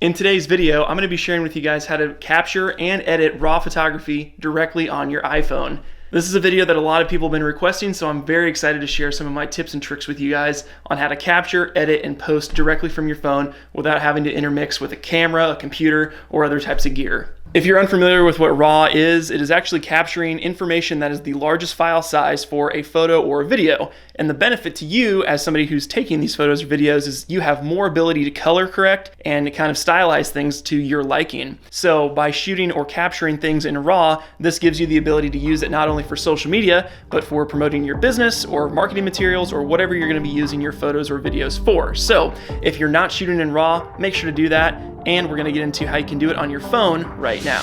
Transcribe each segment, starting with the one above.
In today's video, I'm going to be sharing with you guys how to capture and edit raw photography directly on your iPhone. This is a video that a lot of people have been requesting, so I'm very excited to share some of my tips and tricks with you guys on how to capture, edit, and post directly from your phone without having to intermix with a camera, a computer, or other types of gear. If you're unfamiliar with what RAW is, it is actually capturing information that is the largest file size for a photo or a video. And the benefit to you as somebody who's taking these photos or videos is you have more ability to color correct and kind of stylize things to your liking. So by shooting or capturing things in RAW, this gives you the ability to use it not only for social media, but for promoting your business or marketing materials or whatever you're going to be using your photos or videos for. So if you're not shooting in RAW, make sure to do that. And we're going to get into how you can do it on your phone right now.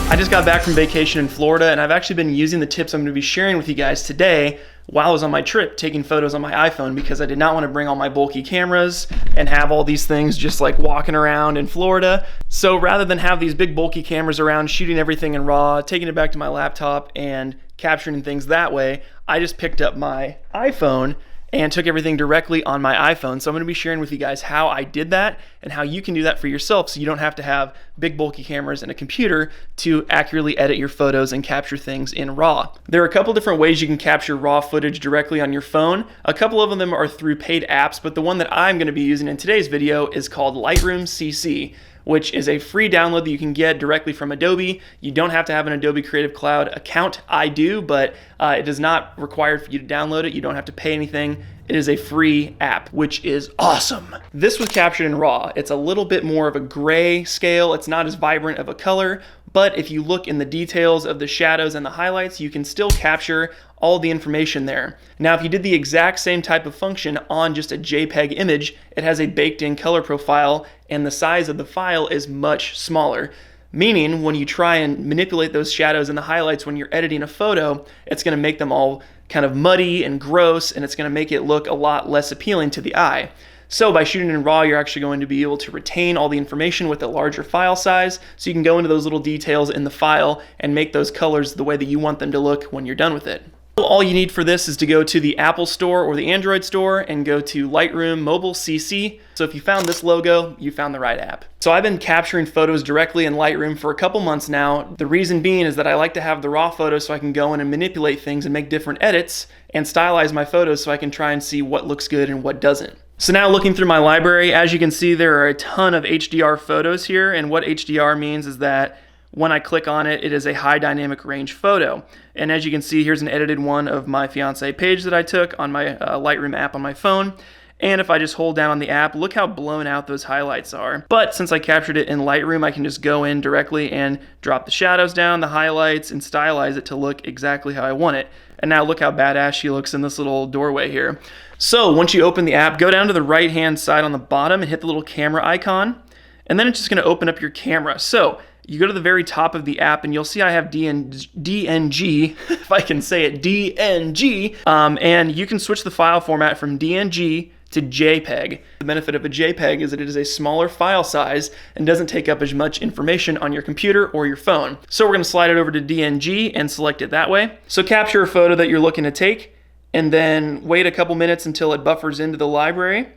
I just got back from vacation in Florida, and I've actually been using the tips I'm going to be sharing with you guys today while I was on my trip taking photos on my iPhone, because I did not want to bring all my bulky cameras and have all these things just like walking around in Florida. So rather than have these big bulky cameras around shooting everything in RAW, taking it back to my laptop and capturing things that way, I just picked up my iPhone and took everything directly on my iPhone. So I'm going to be sharing with you guys how I did that and how you can do that for yourself so you don't have to have big bulky cameras and a computer to accurately edit your photos and capture things in RAW. There are a couple different ways you can capture RAW footage directly on your phone. A couple of them are through paid apps, but the one that I'm going to be using in today's video is called Lightroom CC, which is a free download that you can get directly from Adobe. You don't have to have an Adobe Creative Cloud account. I do, but it is not required for you to download it. You don't have to pay anything. It is a free app, which is awesome. This was captured in RAW. It's a little bit more of a gray scale. It's not as vibrant of a color, but if you look in the details of the shadows and the highlights, you can still capture all the information there. Now, if you did the exact same type of function on just a JPEG image, it has a baked-in color profile, and the size of the file is much smaller. Meaning, when you try and manipulate those shadows and the highlights when you're editing a photo, it's going to make them all kind of muddy and gross, and it's going to make it look a lot less appealing to the eye. So by shooting in RAW, you're actually going to be able to retain all the information with a larger file size, so you can go into those little details in the file and make those colors the way that you want them to look when you're done with it. All you need for this is to go to the Apple Store or the Android Store and go to Lightroom Mobile CC. So if you found this logo, you found the right app. So I've been capturing photos directly in Lightroom for a couple months now. The reason being is that I like to have the raw photos so I can go in and manipulate things and make different edits and stylize my photos so I can try and see what looks good and what doesn't. So now looking through my library, as you can see, there are a ton of HDR photos here, and what HDR means is that when I click on it, it is a high dynamic range photo. And as you can see, here's an edited one of my fiance Paige that I took on my Lightroom app on my phone. And if I just hold down on the app, look how blown out those highlights are. But since I captured it in Lightroom, I can just go in directly and drop the shadows down, the highlights, and stylize it to look exactly how I want it. And now look how badass she looks in this little doorway here. So once you open the app, go down to the right-hand side on the bottom and hit the little camera icon. And then it's just gonna open up your camera. So you go to the very top of the app and you'll see I have DNG, if I can say it, DNG, and you can switch the file format from DNG to JPEG. The benefit of a JPEG is that it is a smaller file size and doesn't take up as much information on your computer or your phone. So we're gonna slide it over to DNG and select it that way. So capture a photo that you're looking to take and then wait a couple minutes until it buffers into the library.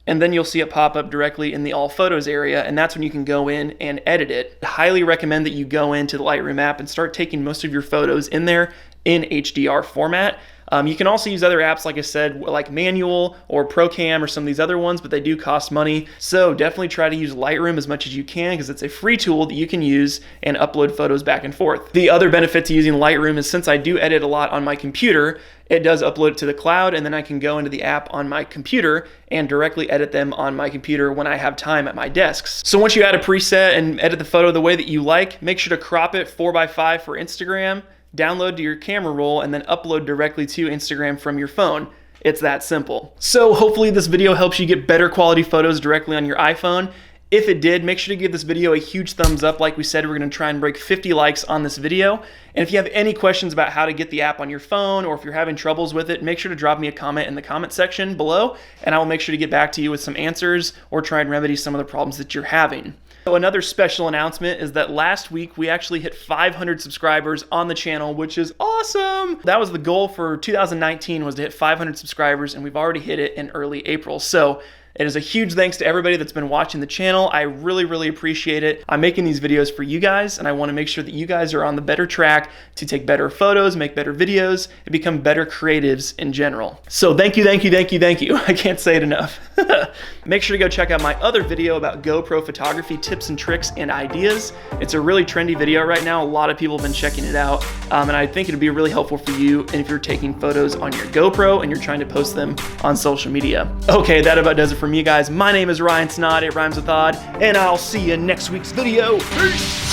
And then you'll see it pop up directly in the All Photos area, and that's when you can go in and edit it. I highly recommend that you go into the Lightroom app and start taking most of your photos in there in HDR format. You can also use other apps, like I said, like Manual or Procam or some of these other ones, but they do cost money. So definitely try to use Lightroom as much as you can because it's a free tool that you can use and upload photos back and forth. The other benefit to using Lightroom is since I do edit a lot on my computer, it does upload it to the cloud, and then I can go into the app on my computer and directly edit them on my computer when I have time at my desks. So once you add a preset and edit the photo the way that you like, make sure to crop it 4:5 for Instagram, download to your camera roll, and then upload directly to Instagram from your phone. It's that simple. So hopefully this video helps you get better quality photos directly on your iPhone. If it did, make sure to give this video a huge thumbs up. Like we said, we're gonna try and break 50 likes on this video. And if you have any questions about how to get the app on your phone, or if you're having troubles with it, make sure to drop me a comment in the comment section below, and I will make sure to get back to you with some answers or try and remedy some of the problems that you're having. So another special announcement is that last week we actually hit 500 subscribers on the channel, which is awesome. That was the goal for 2019, was to hit 500 subscribers, and we've already hit it in early April. So it is a huge thanks to everybody that's been watching the channel. I really, really appreciate it. I'm making these videos for you guys, and I want to make sure that you guys are on the better track to take better photos, make better videos, and become better creatives in general. So thank you, thank you, thank you, thank you. I can't say it enough. Make sure to go check out my other video about GoPro photography tips and tricks and ideas. It's a really trendy video right now. A lot of people have been checking it out, and I think it'd be really helpful for you if you're taking photos on your GoPro and you're trying to post them on social media. Okay, that about does it for me, guys. My name is Ryan Snod, it rhymes with odd, and I'll see you in next week's video. Peace!